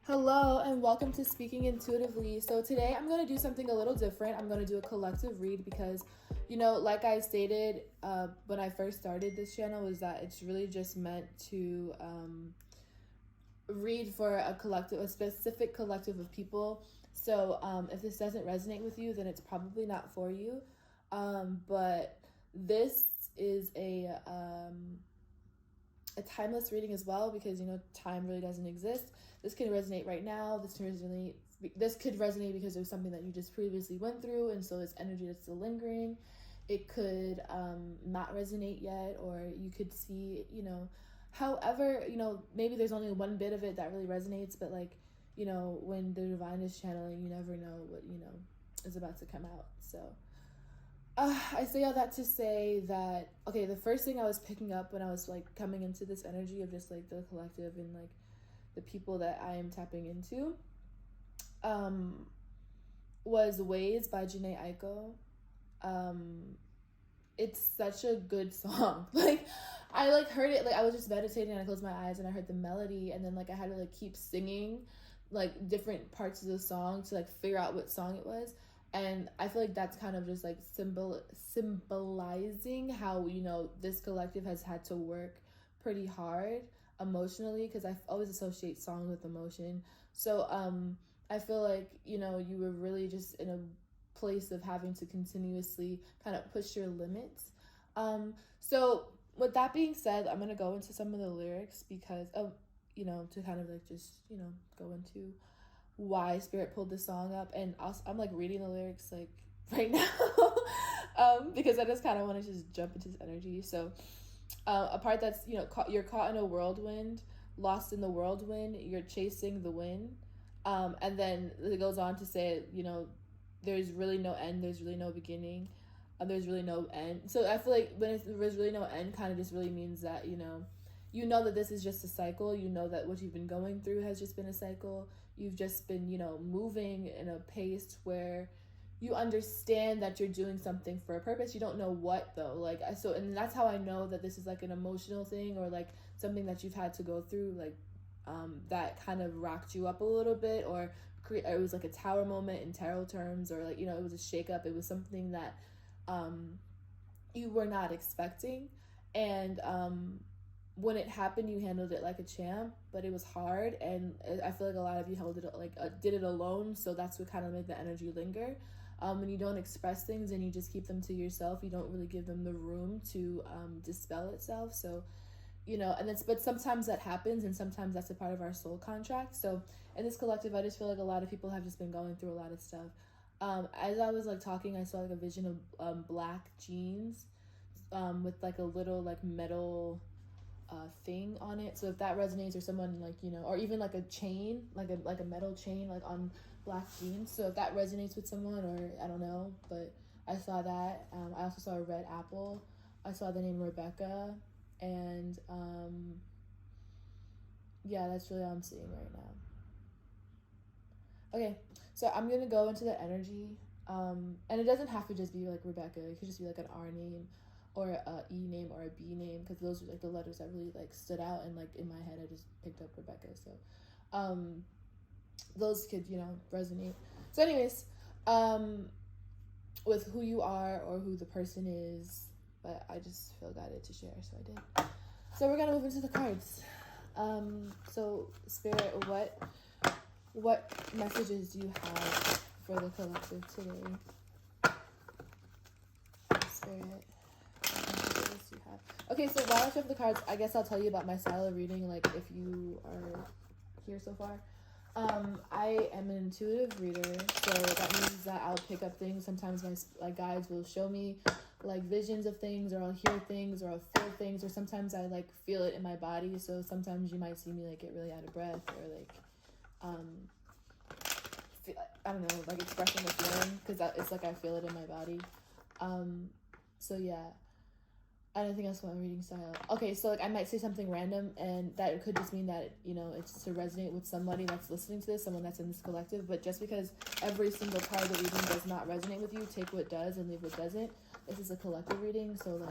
Hello and welcome to Speaking Intuitively. So today I'm going to do something a little different. I'm going to do a collective read because, like I stated when I first started this channel, is that it's really just meant to read for a specific collective of people. So if this doesn't resonate with you, then it's probably not for you. But this is a timeless reading as well, because time really doesn't exist. This can resonate right now. This could resonate because there's something that you just previously went through, and so it's energy that's still lingering. It could not resonate yet, or you could see, however, maybe there's only one bit of it that really resonates, but when the divine is channeling, you never know what is about to come out. So I say all that to say that, okay, the first thing I was picking up when I was coming into this energy of just the collective and the people that I am tapping into was Ways by Jhené Aiko. It's such a good song. I heard it, I was just meditating and I closed my eyes and I heard the melody, and then I had to keep singing different parts of the song to figure out what song it was. And I feel that's kind of just symbolizing how this collective has had to work pretty hard emotionally, because I always associate songs with emotion. So I feel you were really just in a place of having to continuously kind of push your limits. So with that being said, I'm gonna go into some of the lyrics because of to kind of just go into why Spirit pulled this song up. And also, I'm reading the lyrics right now because I just kind of want to just jump into this energy. So a part that's you're caught in a whirlwind, lost in the whirlwind, you're chasing the wind, and then it goes on to say there's really no end, there's really no beginning, there's really no end. So I feel when there's really no end kind of just really means that that this is just a cycle. That what you've been going through has just been a cycle. You've just been, moving in a pace where you understand that you're doing something for a purpose. You don't know what though. And that's how I know that this is an emotional thing, or something that you've had to go through, that kind of rocked you up a little bit, or it was a tower moment in tarot terms, or it was a shakeup. It was something that you were not expecting, and when it happened, you handled it like a champ, but it was hard, and I feel a lot of you held it did it alone. So that's what kind of made the energy linger. When you don't express things and you just keep them to yourself, you don't really give them the room to dispel itself. So but sometimes that happens, and sometimes that's a part of our soul contract. So in this collective, I just feel a lot of people have just been going through a lot of stuff. As I was talking, I saw a vision of black jeans with a little metal thing on it. So if that resonates, or someone or even a chain, like a metal chain on black jeans. So if that resonates with someone, or I don't know, but I saw that. I also saw a red apple. I saw the name Rebecca, and yeah, that's really all I'm seeing right now. Okay, so I'm gonna go into the energy, and it doesn't have to just be Rebecca. It could just be an R name, or a E name, or a B name, because those are the letters that really stood out, and in my head I just picked up Rebecca. So those could resonate. So anyways, with who you are or who the person is, but I just feel guided to share, so I did. So we're gonna move into the cards. So Spirit, what messages do you have for the collective today? Spirit, you have. Okay, so while I flip the cards, I guess I'll tell you about my style of reading, if you are here so far. I am an intuitive reader, so that means that I'll pick up things. Sometimes my guides will show me visions of things, or I'll hear things, or I'll feel things, or sometimes I feel it in my body. So sometimes you might see me get really out of breath, or I don't know, expressing a feeling, because it's I feel it in my body. So yeah, anything else about my reading style? Okay, so I might say something random, and that could just mean that it's to resonate with somebody that's listening to this, someone that's in this collective. But just because every single part of the reading does not resonate with you, take what does and leave what doesn't. This is a collective reading, so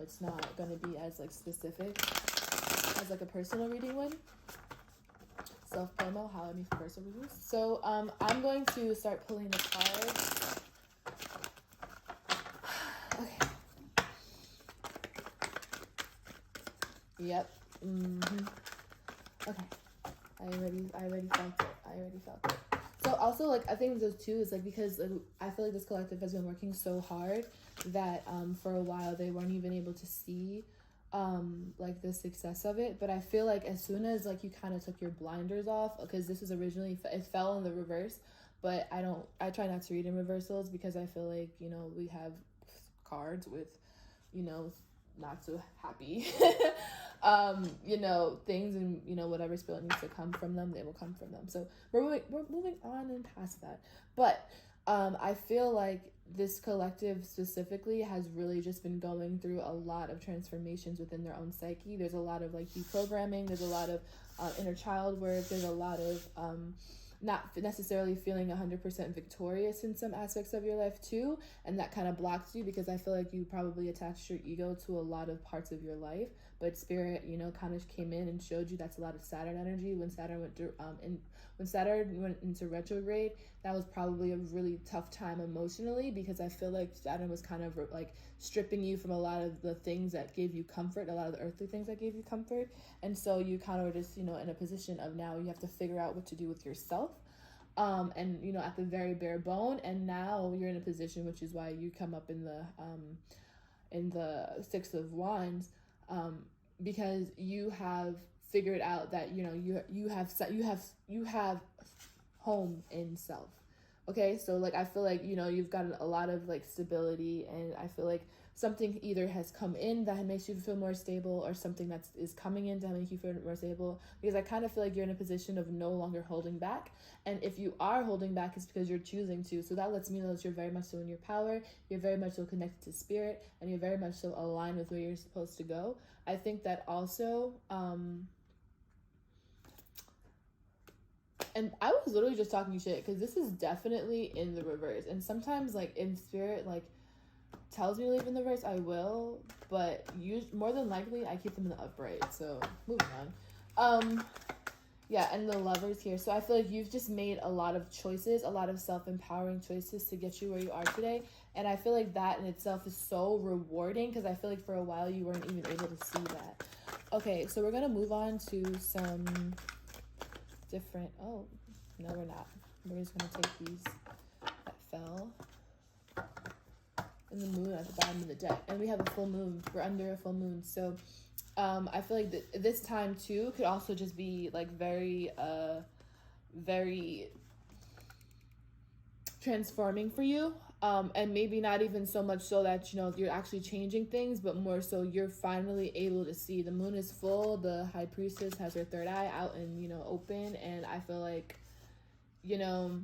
it's not going to be as specific as a personal reading would. self-promo, how I meet for first reviews. So I'm going to start pulling the cards. Okay. Yep. Okay. I already felt it. So also, like, I think those too is like, because like, I feel like this collective has been working so hard that for a while they weren't even able to see like the success of it. But I feel like as soon as like you kind of took your blinders off, because this was originally, it fell in the reverse, but I try not to read in reversals because I feel like, you know, we have cards with, you know, not so happy you know, things, and you know, whatever spirit needs to come from them, they will come from them. So we're moving on and past that. But I feel like this collective specifically has really just been going through a lot of transformations within their own psyche. There's a lot of like deprogramming, there's a lot of inner child work, there's a lot of not necessarily feeling 100% victorious in some aspects of your life too, and that kind of blocks you, because I feel like you probably attached your ego to a lot of parts of your life. But spirit, you know, kind of came in and showed you that's a lot of Saturn energy. When Saturn went into retrograde, that was probably a really tough time emotionally, because I feel like Saturn was kind of like stripping you from a lot of the things that gave you comfort, a lot of the earthly things that gave you comfort. And so you kind of were just, you know, in a position of now you have to figure out what to do with yourself. And you know, at the very bare bone. And now you're in a position, which is why you come up in the Six of Wands, because you have figured out that, you know, you have home in self. Okay, so like I feel like, you know, you've gotten a lot of like stability, and I feel like something either has come in that makes you feel more stable, or something that is coming in to make you feel more stable, because I kind of feel like you're in a position of no longer holding back. And if you are holding back, it's because you're choosing to. So that lets me know that you're very much so in your power, you're very much so connected to spirit, and you're very much so aligned with where you're supposed to go. I think that also and I was literally just talking shit, because this is definitely in the reverse. And sometimes, like, in spirit, like, tells me to leave in the reverse, I will. But more than likely, I keep them in the upright. So, moving on. Yeah, and the Lovers here. So I feel like you've just made a lot of choices, a lot of self-empowering choices to get you where you are today. And I feel like that in itself is so rewarding, because I feel like for a while you weren't even able to see that. Okay, so we're going to move on to some different, oh no, we're not, we're just gonna take these that fell, and the moon at the bottom of the deck, and we have a full moon, we're under a full moon. So I feel like this time too could also just be like very transforming for you, and maybe not even so much so that, you know, you're actually changing things, but more so you're finally able to see. The moon is full, the high priestess has her third eye out and, you know, open, and I feel like, you know,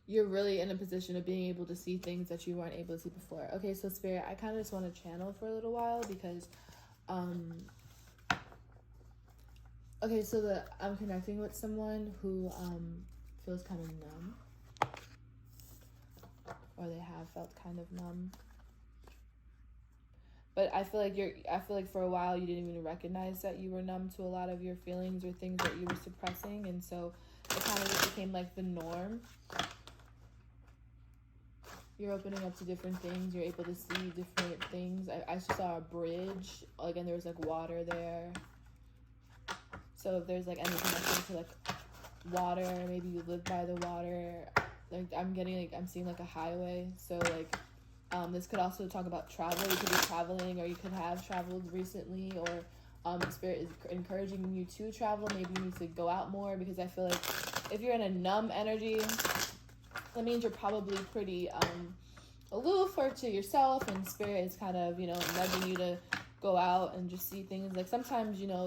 you're really in a position of being able to see things that you weren't able to see before. Okay, so Spirit, I kind of just want to channel for a little while, because okay, so I'm connecting with someone who feels kind of numb, or they have felt kind of numb. But I feel like for a while you didn't even recognize that you were numb to a lot of your feelings or things that you were suppressing, and so it kind of just became like the norm. You're opening up to different things. You're able to see different things. I just saw a bridge. Again, there was like water there. So if there's like any connection to like water, maybe you live by the water. Like I'm seeing like a highway. So like this could also talk about travel. You could be traveling, or you could have traveled recently, or Spirit is encouraging you to travel. Maybe you need to go out more, because I feel like if you're in a numb energy, that means you're probably pretty aloof or to yourself, and Spirit is kind of, you know, nudging you to go out and just see things. Like sometimes, you know,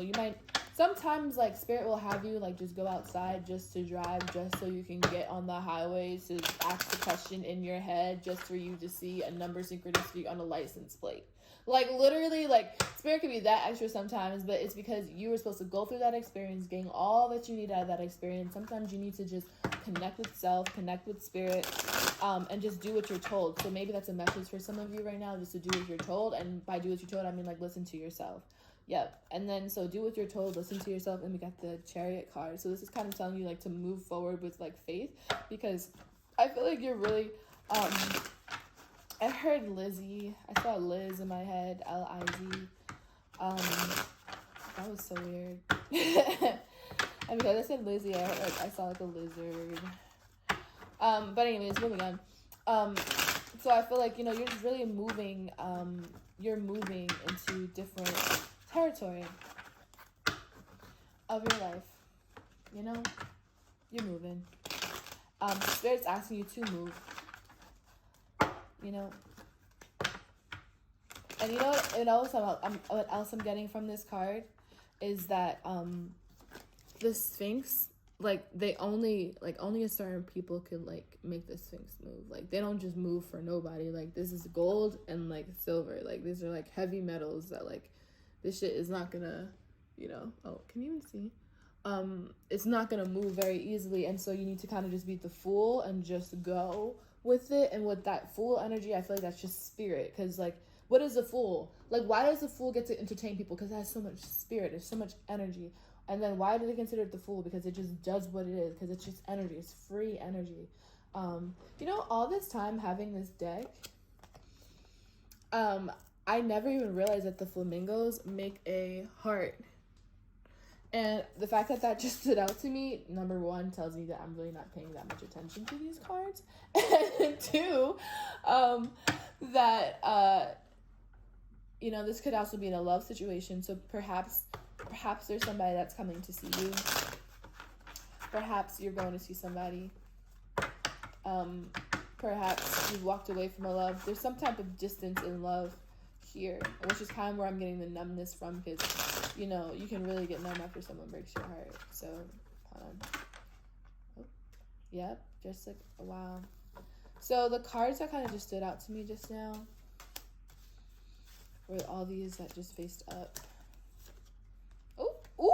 sometimes like spirit will have you like just go outside just to drive, just so you can get on the highway to ask the question in your head, just for you to see a number synchronicity on a license plate. Like literally, like spirit can be that extra sometimes, but it's because you were supposed to go through that experience, gain all that you need out of that experience. Sometimes you need to just connect with self, connect with spirit, and just do what you're told. So maybe that's a message for some of you right now, just to do what you're told. And by do what you're told, I mean like listen to yourself. Yep. And then so do what you're told, listen to yourself, and we got the Chariot card. So this is kind of telling you like to move forward with like faith, because I feel like you're really I heard Lizzie. I saw Liz in my head, Liz. That was so weird. And because I said Lizzie, I saw like a lizard. But anyways, moving on. So I feel like, you know, you're just really moving. You're moving into different territory of your life. You know, you're moving. Spirit's asking you to move. You know, and you know what else I'm getting from this card is that the Sphinx, like only a certain people could like make the Sphinx move. Like they don't just move for nobody. Like this is gold and like silver. Like these are like heavy metals that like this shit is not gonna, you know. Oh, can you even see? It's not gonna move very easily, and so you need to kind of just be the fool and just go with it. And with that fool energy, I feel like that's just spirit. Because like, what is a fool? Like, why does the fool get to entertain people? Because it has so much spirit, there's so much energy. And then why do they consider it the fool? Because it just does what it is, because it's just energy, it's free energy. You know, all this time having this deck, I never even realized that the flamingos make a heart. And the fact that that just stood out to me, number one, tells me that I'm really not paying that much attention to these cards. And two, that, you know, this could also be in a love situation. So perhaps there's somebody that's coming to see you. Perhaps you're going to see somebody. Perhaps you've walked away from a love. There's some type of distance in love here, which is kind of where I'm getting the numbness from, because, you know, you can really get numb after someone breaks your heart. So, hold on. Oh, yep, just like, wow. So the cards that kind of just stood out to me just now were all these that just faced up. Oh, ooh!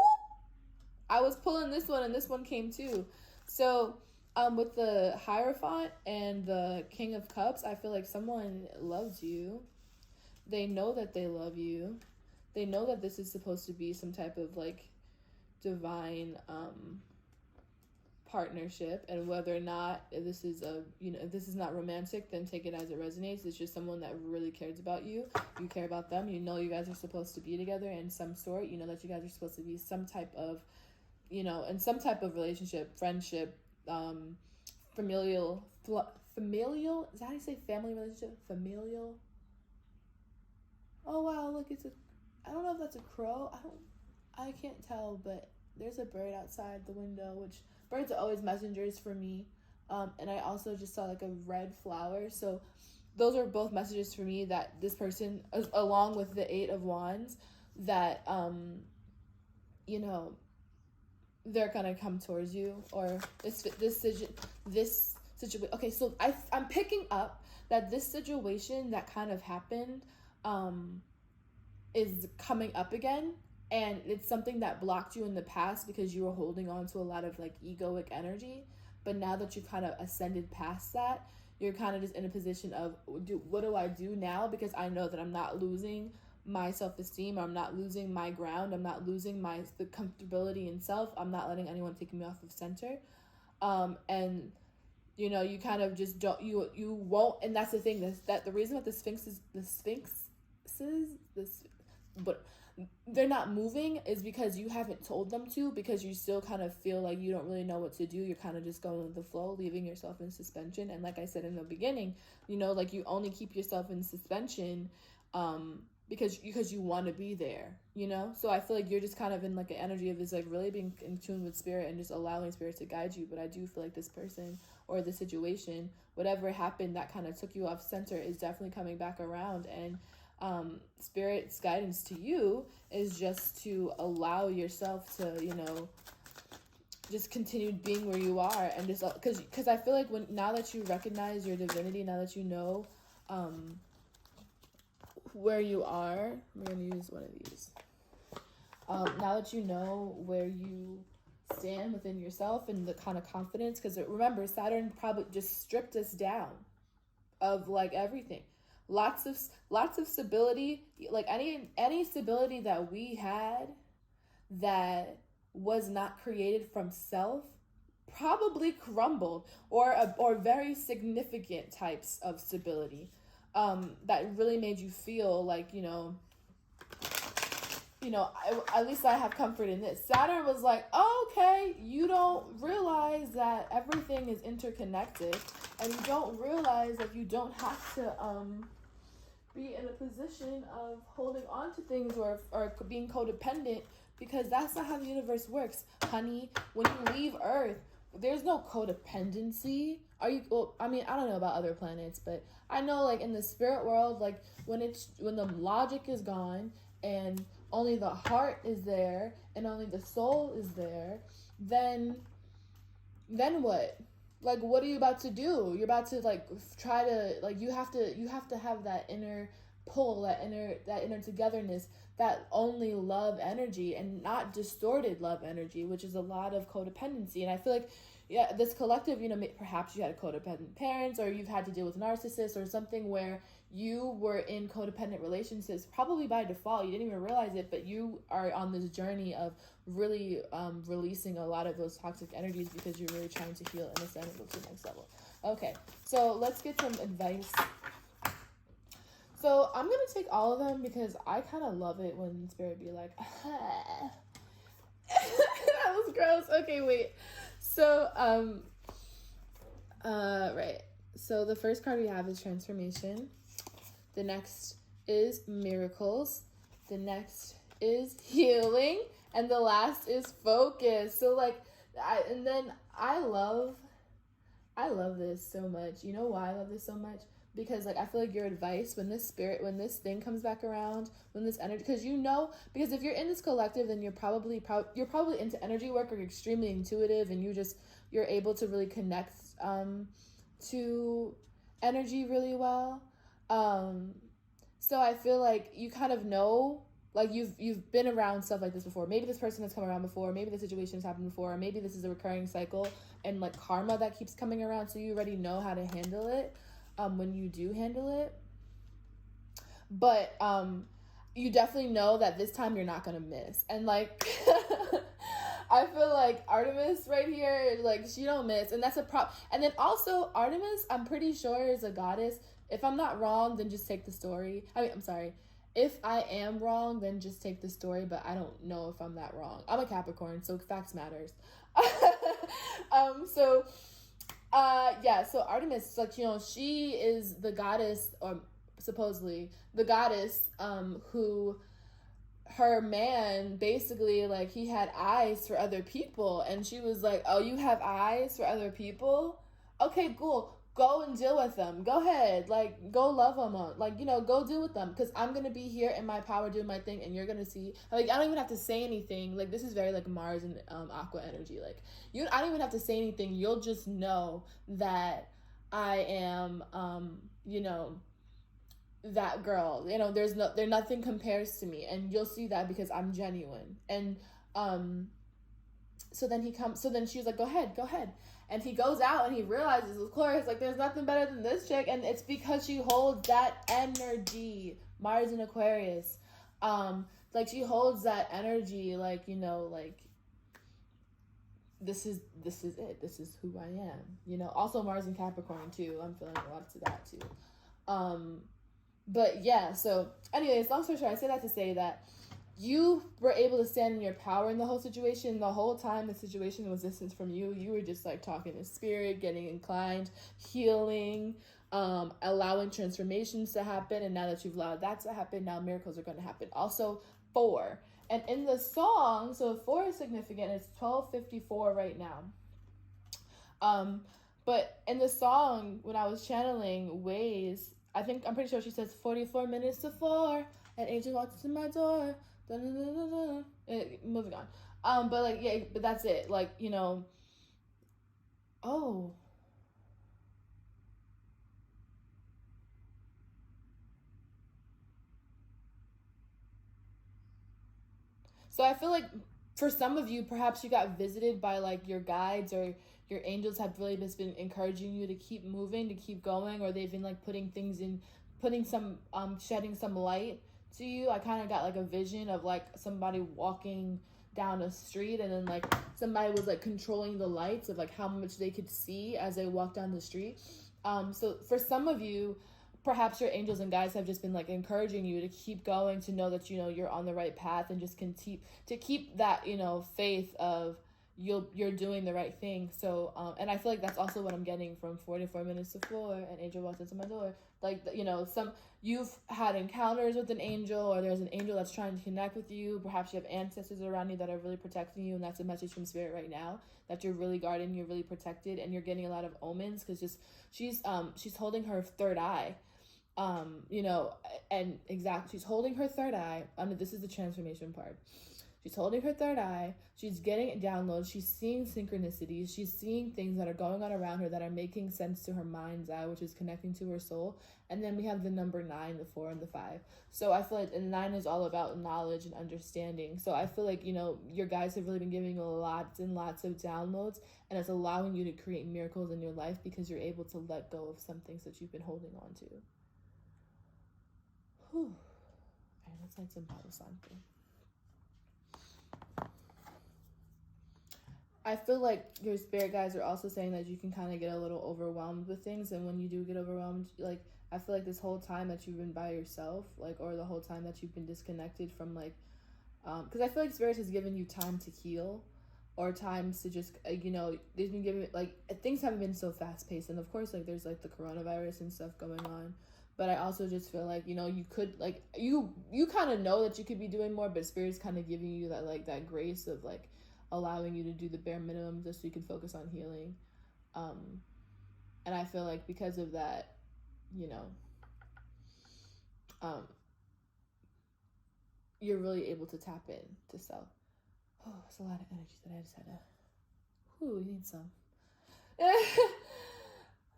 I was pulling this one, and this one came too. So, with the Hierophant and the King of Cups, I feel like someone loves you. They know that they love you. They know that this is supposed to be some type of like divine partnership, and whether or not this is if this is not romantic, then take it as it resonates. It's just someone that really cares about you. You care about them. You know you guys are supposed to be together in some sort. You know that you guys are supposed to be some type of, you know, in some type of relationship, friendship, familial. Is that how you say family relationship? Familial. Oh wow, look, I don't know if that's a crow. I can't tell, but there's a bird outside the window, which birds are always messengers for me. And I also just saw like a red flower. So those are both messages for me that this person, along with the 8 of Wands, that, you know, they're gonna come towards you, or this situation. Okay, so I'm picking up that this situation that kind of happened, is coming up again, and it's something that blocked you in the past because you were holding on to a lot of like egoic energy. But now that you kind of ascended past that, you're kind of just in a position of, what do I do now? Because I know that I'm not losing my self-esteem, I'm not losing my ground, I'm not losing the comfortability in self, I'm not letting anyone take me off of center. And you know, you kind of just don't, you won't, and that's the thing, that the reason that but they're not moving is because you haven't told them to, because you still kind of feel like you don't really know what to do. You're kind of just going with the flow, leaving yourself in suspension. And like I said in the beginning, you know, like you only keep yourself in suspension because you want to be there, you know? So I feel like you're just kind of in like an energy of this, like really being in tune with spirit and just allowing spirit to guide you. But I do feel like this person or the situation, whatever happened that kind of took you off center, is definitely coming back around. And Spirit's guidance to you is just to allow yourself to, you know, just continue being where you are, and just because I feel like now that you recognize your divinity, now that you know where you are, we're gonna use one of these. Now that you know where you stand within yourself and the kind of confidence, because remember, Saturn probably just stripped us down of like everything, lots of stability, like any stability that we had that was not created from self probably crumbled, or very significant types of stability that really made you feel like, at least I have comfort in this. Saturn was like, oh, okay, you don't realize that everything is interconnected, and you don't realize that you don't have to be in a position of holding on to things or being codependent, because that's not how the universe works, honey. When you leave Earth, there's no codependency. Well, I mean, I don't know about other planets, but I know, like, in the spirit world, like, when the logic is gone and only the heart is there and only the soul is there, then what? Like, what are you about to do? You're about to, like, try to, like, you have to have that inner pull, that inner togetherness, that only love energy and not distorted love energy, which is a lot of codependency. And I feel like, yeah, this collective, perhaps you had codependent parents, or you've had to deal with narcissists or something where you were in codependent relationships, probably by default. You didn't even realize it, but you are on this journey of really releasing a lot of those toxic energies because you're really trying to heal and ascend and go to the next level. Okay, so let's get some advice. So I'm going to take all of them because I kind of love it when Spirit be like, that was gross. Okay, wait. So, right. So the first card we have is Transformation. The next is Miracles. The next is Healing. And the last is Focus. So, like, I love this so much. You know why I love this so much? Because, like, I feel like your advice when this thing comes back around, when this energy, because if you're in this collective, then you're probably into energy work, or you're extremely intuitive, and you're able to really connect to energy really well. So I feel like you kind of know, like, you've been around stuff like this before. Maybe this person has come around before. Maybe the situation has happened before. Or maybe this is a recurring cycle and, like, karma that keeps coming around. So you already know how to handle it when you do handle it. But you definitely know that this time you're not going to miss. And, like, I feel like Artemis right here, like, she don't miss. And that's a problem. And then also Artemis, I'm pretty sure, is a goddess. If I'm not wrong, then just take the story. I'm sorry. If I am wrong, then just take the story, but I don't know if I'm that wrong. I'm a Capricorn, so facts matters. So Artemis, like, she is the goddess, or supposedly the goddess, who, her man, basically, like, he had eyes for other people, and she was like, oh, you have eyes for other people? Okay, cool. Go and deal with them. Go ahead. Like, go love them. Like, go deal with them. Because I'm going to be here in my power doing my thing. And you're going to see. Like, I don't even have to say anything. Like, this is very, like, Mars and Aqua energy. Like, I don't even have to say anything. You'll just know that I am, that girl. There's nothing compares to me. And you'll see that because I'm genuine. And, so then she was like, go ahead. And he goes out and he realizes, of course, like, there's nothing better than this chick. And it's because she holds that energy. Mars in Aquarius. Like, she holds that energy, like, like, this is it. This is who I am. Also Mars in Capricorn too. I'm feeling a lot to that too. But yeah, so anyways, long story short, I say that to say that you were able to stand in your power in the whole situation. The whole time the situation was distance from you, you were just, like, talking to spirit, getting inclined, healing, allowing transformations to happen. And now that you've allowed that to happen, now miracles are going to happen. Also, 4. And in the song, so 4 is significant. It's 12:54 right now. But in the song, when I was channeling Ways, I'm pretty sure she says 44 minutes to 4, an angel walks to my door. Dun, dun, dun, dun, dun. Moving on. But like, yeah, but that's it. Like, you know, oh. So I feel like for some of you, perhaps you got visited by like your guides, or your angels have really just been encouraging you to keep moving, to keep going, or they've been like putting some, shedding some light to you. I kind of got like a vision of like somebody walking down a street, and then like somebody was like controlling the lights of like how much they could see as they walk down the street. So for some of you, perhaps your angels and guides have just been like encouraging you to keep going, to know that, you know, you're on the right path, and just keep that, you know, faith of you're doing the right thing. So and I feel like that's also what I'm getting from 44 minutes to 4, an angel walks into my door. Like, you know, you've had encounters with an angel, or there's an angel that's trying to connect with you. Perhaps you have ancestors around you that are really protecting you, and that's a message from spirit right now, that you're really guarded, you're really protected, and you're getting a lot of omens, because just she's holding her third eye. You know, and exactly, she's holding her third eye. This is the transformation part. She's holding her third eye. She's getting downloads. She's seeing synchronicities. She's seeing things that are going on around her that are making sense to her mind's eye, which is connecting to her soul. And then we have the number 9, the 4, and the 5. So I feel like, and 9 is all about knowledge and understanding. So I feel like, you know, your guys have really been giving you lots and lots of downloads, and it's allowing you to create miracles in your life, because you're able to let go of some things that you've been holding on to. Whew. All right, let's light some bottle something. I feel like your spirit guides are also saying that you can kind of get a little overwhelmed with things, and when you do get overwhelmed, like, I feel like this whole time that you've been by yourself, like, or the whole time that you've been disconnected from, like, because I feel like spirit has given you time to heal, or times to just, you know, they've been giving, like, things haven't been so fast paced, and of course, like, there's like the coronavirus and stuff going on. But I also just feel like, you know, you could, like, you kind of know that you could be doing more, but spirit's kind of giving you that, like, that grace of, like, allowing you to do the bare minimum just so you can focus on healing. And I feel like because of that, you know, you're really able to tap in to self. Oh, it's a lot of energy that I just had to, you need some.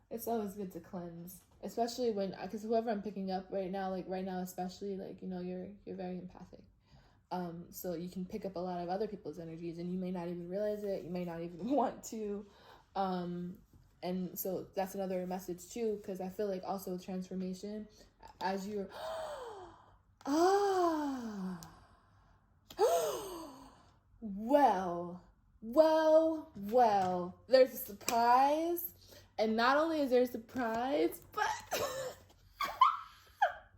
It's always good to cleanse, especially when, because whoever I'm picking up right now, like right now especially, like, you know, you're very empathic. So you can pick up a lot of other people's energies, and you may not even realize it, you may not even want to. And so that's another message too, because I feel like also transformation, as you're well, there's a surprise. And not only is there a surprise, but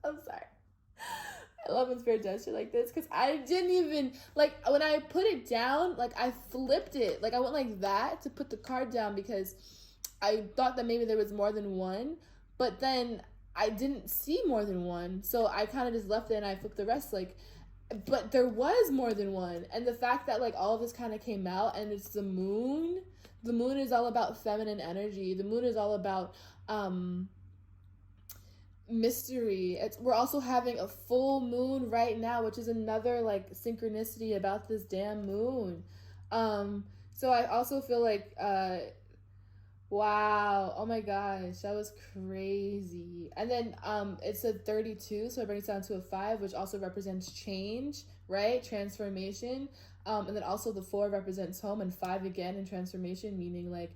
I'm sorry. I love when spirit does shit like this, because I didn't even, like, when I put it down, like, I flipped it. Like, I went like that to put the card down, because I thought that maybe there was more than one, but then I didn't see more than one. So I kind of just left it, and I flipped the rest, like, but there was more than one. And the fact that, like, all of this kind of came out, and it's the moon. The moon is all about feminine energy. The moon is all about mystery. We're also having a full moon right now, which is another, like, synchronicity about this damn moon. So I also feel like, wow, oh my gosh, that was crazy. And then it's a 32, so it brings it down to a 5, which also represents change, right? Transformation. And then also the 4 represents home, and 5 again in transformation, meaning, like,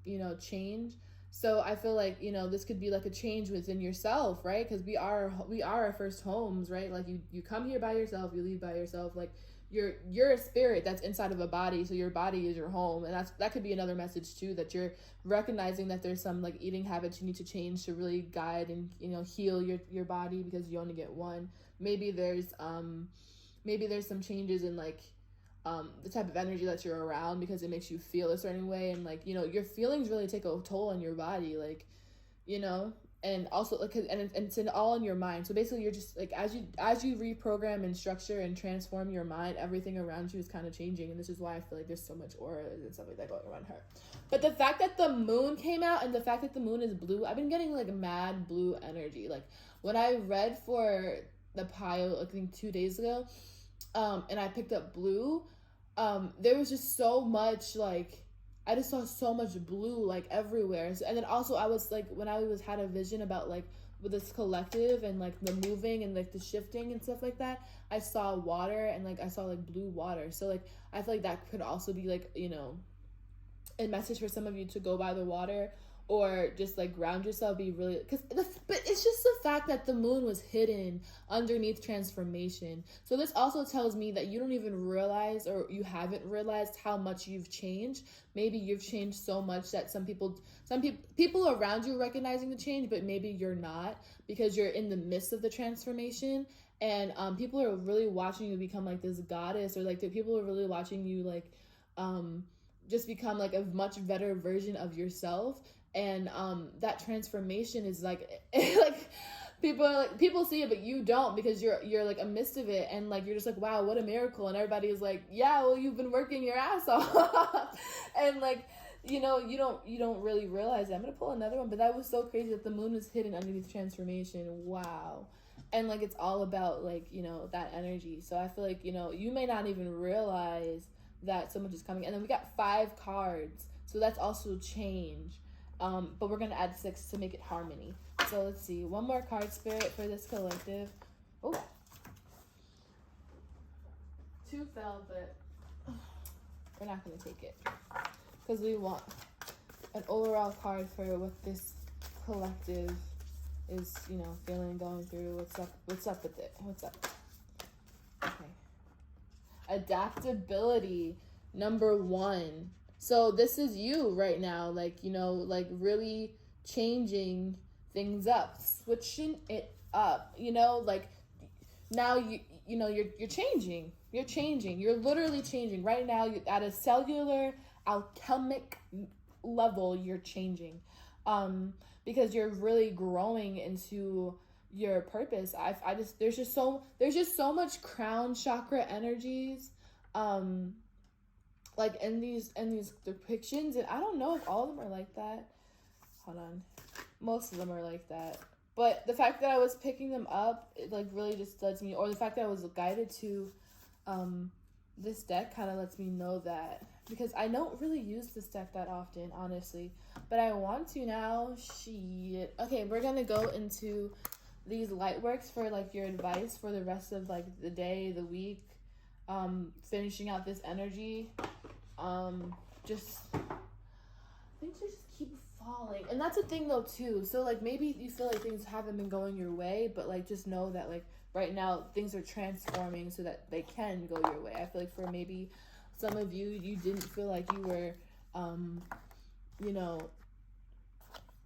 you know, change. So I feel like, you know, this could be like a change within yourself, right? Because we are our first homes, right? Like, you come here by yourself, you leave by yourself. Like, you're a spirit that's inside of a body, so your body is your home. And that could be another message too, that you're recognizing that there's some, like, eating habits you need to change to really guide and, you know, heal your body, because you only get one. Maybe there's some changes in, like, the type of energy that you're around, because it makes you feel a certain way, and, like, you know, your feelings really take a toll on your body, like, you know. and also like and it's all in your mind. So basically you're just like as you reprogram and structure and transform your mind, everything around you is kind of changing. And this is why I feel like there's so much aura and stuff like that going around her. But the fact that the moon came out and the fact that the moon is blue, I've been getting like mad blue energy. Like when I read for the pile, I think 2 days ago, and I picked up blue, there was just so much like I just saw so much blue like everywhere. And then also I was like when I had a vision about like with this collective and like the moving and like the shifting and stuff like that, I saw water and like I saw like blue water. So like I feel like that could also be like, you know, a message for some of you to go by the water or just like ground yourself, be really but it's just the fact that the moon was hidden underneath transformation. So this also tells me that you don't even realize or you haven't realized how much you've changed. Maybe you've changed so much that some people around you are recognizing the change, but maybe you're not because you're in the midst of the transformation. And people are really watching you become like this goddess, or like the people are really watching you like just become like a much better version of yourself. And that transformation is like like people see it but you don't, because you're like amidst of it, and like you're just like, wow, what a miracle. And everybody is like, yeah, well, you've been working your ass off. And like, you know, you don't really realize it. I'm gonna pull another one, but that was so crazy that the moon is hidden underneath transformation. Wow. And like it's all about like, you know, that energy. So I feel like, you know, you may not even realize that so much is coming. And then we got 5 cards, so that's also change. But we're gonna add 6 to make it harmony. So let's see, one more card, Spirit, for this collective. Oh, 2 fell, but we're not gonna take it because we want an overall card for what this collective is, you know, feeling, going through. What's up with it? What's up? Okay. Adaptability, number 1. So this is you right now, like, you know, like really changing things up, switching it up, you know, like now you know, you're changing, you're literally changing right now. You're at a cellular alchemic level, you're changing, because you're really growing into your purpose. I just there's just so much crown chakra energies, like in these depictions, and I don't know if all of them are like that. Hold on, most of them are like that. But the fact that I was picking them up, it like really just lets me, or the fact that I was guided to this deck kind of lets me know that, because I don't really use this deck that often, honestly, but I want to now. Shit. Okay, we're gonna go into these light works for like your advice for the rest of like the day, the week, finishing out this energy. Just things just keep falling, and that's a thing though too. So like maybe you feel like things haven't been going your way, but like just know that like right now things are transforming so that they can go your way. I feel like for maybe some of you, you didn't feel like you were you know,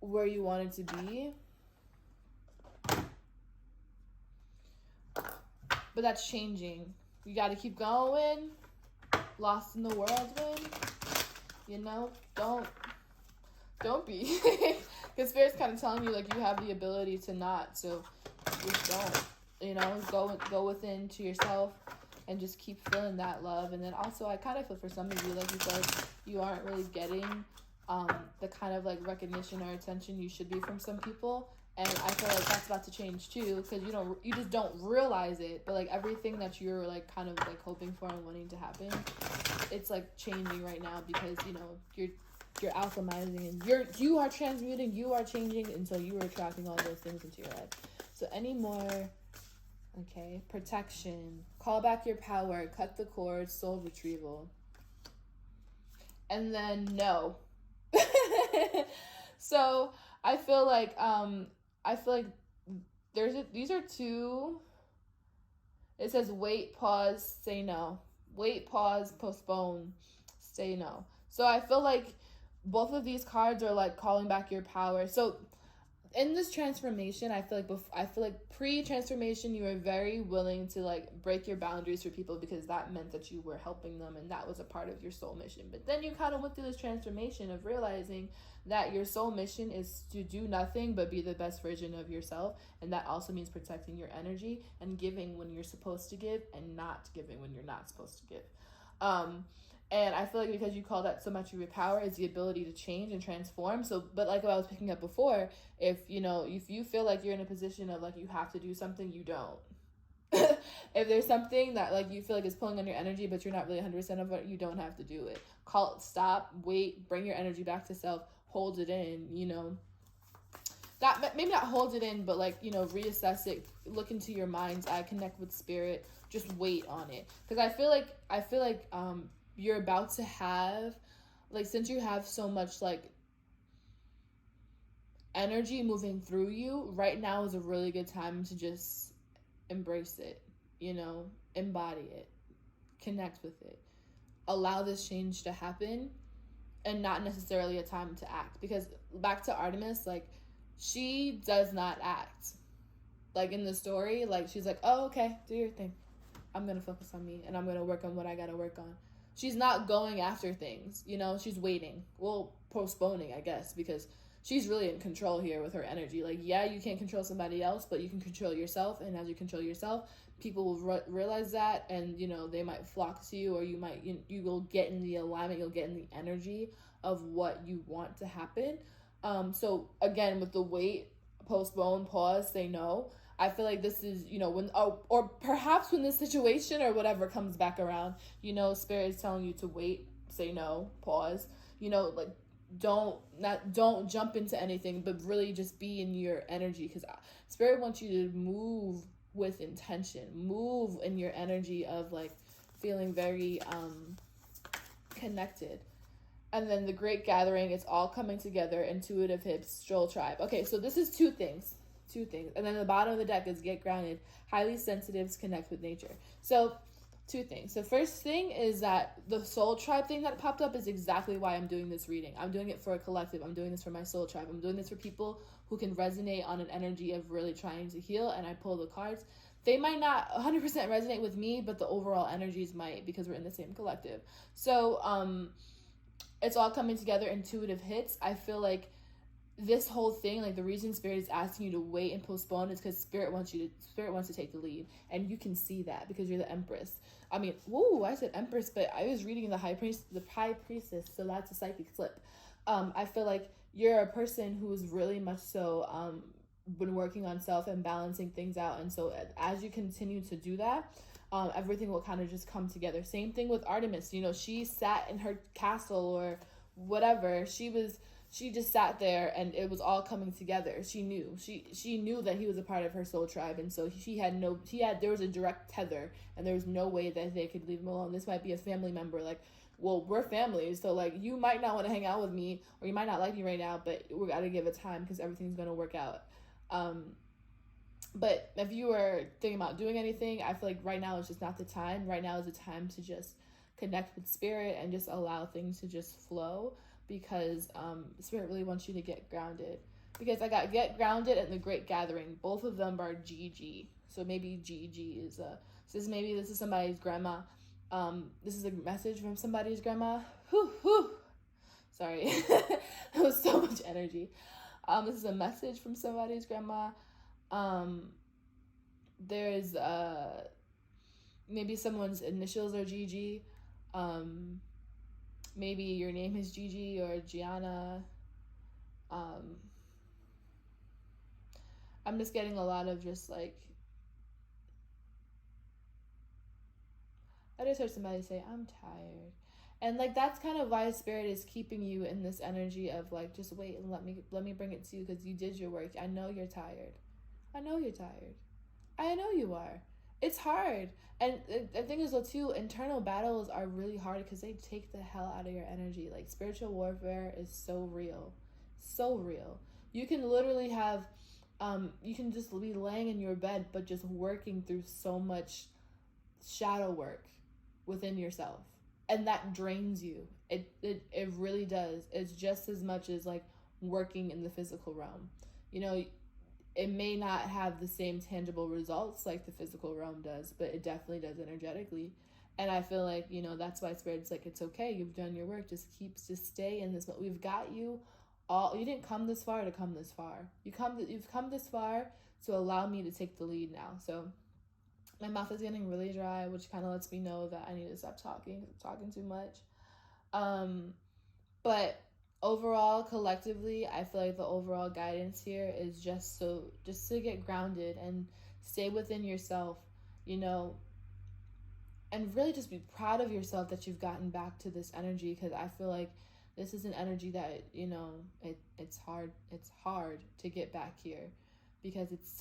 where you wanted to be, but that's changing. You got to keep going. Lost in the whirlwind, you know, don't be, because Spirit's kind of telling you like you have the ability to not, so just don't, you know, go within to yourself and just keep feeling that love. And then also I kind of feel for some of you, like you said, you aren't really getting the kind of like recognition or attention you should be from some people. And I feel like that's about to change too, because you just don't realize it, but like everything that you're like kind of like hoping for and wanting to happen, it's like changing right now, because you know you're alchemizing and you are transmuting, you are changing, and so you are attracting all those things into your life. So any more, okay, protection, call back your power, cut the cord, soul retrieval, and then no. So I feel like these are 2. It says wait, pause, say no. Wait, pause, postpone, say no. So I feel like both of these cards are like calling back your power. So in this transformation, I feel like pre-transformation, you were very willing to like break your boundaries for people because that meant that you were helping them and that was a part of your soul mission. But then you kind of went through this transformation of realizing that your soul mission is to do nothing but be the best version of yourself, and that also means protecting your energy and giving when you're supposed to give and not giving when you're not supposed to give. And I feel like because you call that so much of your power is the ability to change and transform. So, but like what I was picking up before, if you feel like you're in a position of like you have to do something, you don't. If there's something that like you feel like is pulling on your energy, but you're not really 100% of it, you don't have to do it. Call it, stop, wait, bring your energy back to self, hold it in, that maybe not hold it in, but like, reassess it, look into your mind's eye, connect with spirit, just wait on it. Because I feel like you're about to have, like, since you have so much like energy moving through you, right now is a really good time to just embrace it, embody it, connect with it, allow this change to happen, and not necessarily a time to act. Because back to Artemis, like, she does not act. Like in the story, like she's like, oh, okay, do your thing. I'm gonna focus on me and I'm gonna work on what I gotta work on. She's not going after things, she's waiting. Well, postponing, I guess, because she's really in control here with her energy. Like, yeah, you can't control somebody else, but you can control yourself. And as you control yourself, people will realize that, and, they might flock to you, or you will get in the alignment, you'll get in the energy of what you want to happen. So again, with the wait, postpone, pause, say no, I feel like this is, when, or perhaps when this situation or whatever comes back around, spirit is telling you to wait, say no, pause, like, don't jump into anything, but really just be in your energy, because spirit wants you to move with intention, move in your energy of like feeling very connected. And then the great gathering, it's all coming together, intuitive hips, stroll tribe. Okay, so this is two things. And then the bottom of the deck is get grounded, highly sensitives, connect with nature. So 2 things. The first thing is that the soul tribe thing that popped up is exactly why I'm doing this reading. I'm doing it for a collective. I'm doing this for my soul tribe. I'm doing this for people who can resonate on an energy of really trying to heal, and I pull the cards. They might not 100% resonate with me, but the overall energies might, because we're in the same collective. So it's all coming together, intuitive hits. I feel like this whole thing, like the reason spirit is asking you to wait and postpone is because spirit wants to take the lead, and you can see that because you're the empress. I mean, whoa, I said empress, but I was reading the high priestess, so that's a psychic slip. I feel like you're a person who's really much so been working on self and balancing things out, and so as you continue to do that, everything will kind of just come together. Same thing with Artemis. She sat in her castle or whatever. She just sat there, and it was all coming together. She knew that he was a part of her soul tribe, and so there was a direct tether, and there was no way that they could leave him alone. This might be a family member, like, well, we're family, so like you might not want to hang out with me, or you might not like me right now, but we got to give it time because everything's gonna work out. But if you were thinking about doing anything, I feel like right now is just not the time. Right now is the time to just connect with spirit and just allow things to just flow, because spirit really wants you to get grounded. Because I got get grounded and the great gathering. Both of them are GG. So maybe GG is this is somebody's grandma. This is a message from somebody's grandma. Whew. Sorry. That was so much energy. This is a message from somebody's grandma. There's maybe someone's initials are GG. Maybe your name is Gigi or Gianna. I'm just getting a lot of just like, I just heard somebody say, I'm tired. And like, that's kind of why spirit is keeping you in this energy of like, just wait and let me bring it to you, because you did your work. I know you're tired. I know you are. It's hard. And the thing is, though, too, internal battles are really hard because they take the hell out of your energy. Like, spiritual warfare is so real. So real. You can literally have, you can just be laying in your bed, but just working through so much shadow work within yourself. And that drains you. It really does. It's just as much as, like, working in the physical realm. you know, it may not have the same tangible results like the physical realm does, but it definitely does energetically. And I feel like, you know, that's why Spirit's like, it's okay, you've done your work, just stay in this. We've got you all. You didn't come this far to come this far. You've come this far to allow me to take the lead now. So my mouth is getting really dry, which kind of lets me know that I need to stop talking. I'm talking too much. But overall, collectively, I feel like the overall guidance here is just to get grounded and stay within yourself, you know, and really just be proud of yourself that you've gotten back to this energy, because I feel like this is an energy that, you know, it's hard to get back here, because it's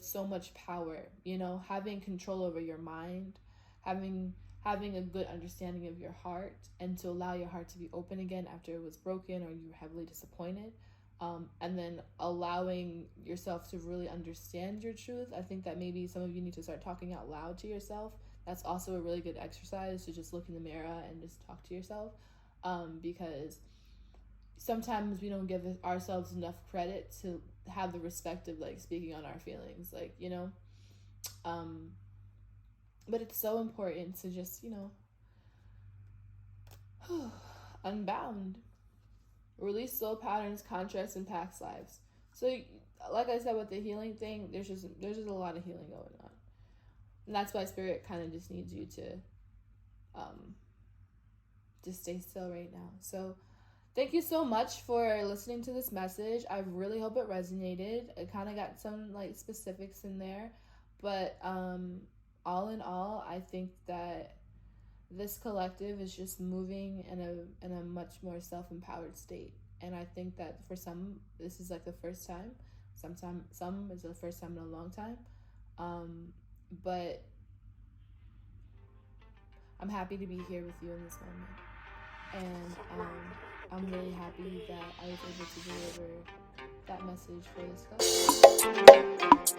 so much power, you know, having control over your mind, having a good understanding of your heart, and to allow your heart to be open again after it was broken or you were heavily disappointed, and then allowing yourself to really understand your truth. I think that maybe some of you need to start talking out loud to yourself. That's also a really good exercise, to just look in the mirror and just talk to yourself, because sometimes we don't give ourselves enough credit to have the respect of like speaking on our feelings, like, you know. But it's so important to just, you know, unbound, release soul patterns, contracts, and past lives. So, like I said with the healing thing, there's just a lot of healing going on, and that's why Spirit kind of just needs you to just stay still right now. So thank you so much for listening to this message. I really hope it resonated. It kind of got some like specifics in there, but all in all, I think that this collective is just moving in a much more self-empowered state. And I think that for some, this is like the first time. Some is the first time in a long time. But I'm happy to be here with you in this moment. And I'm really happy that I was able to deliver that message for this class.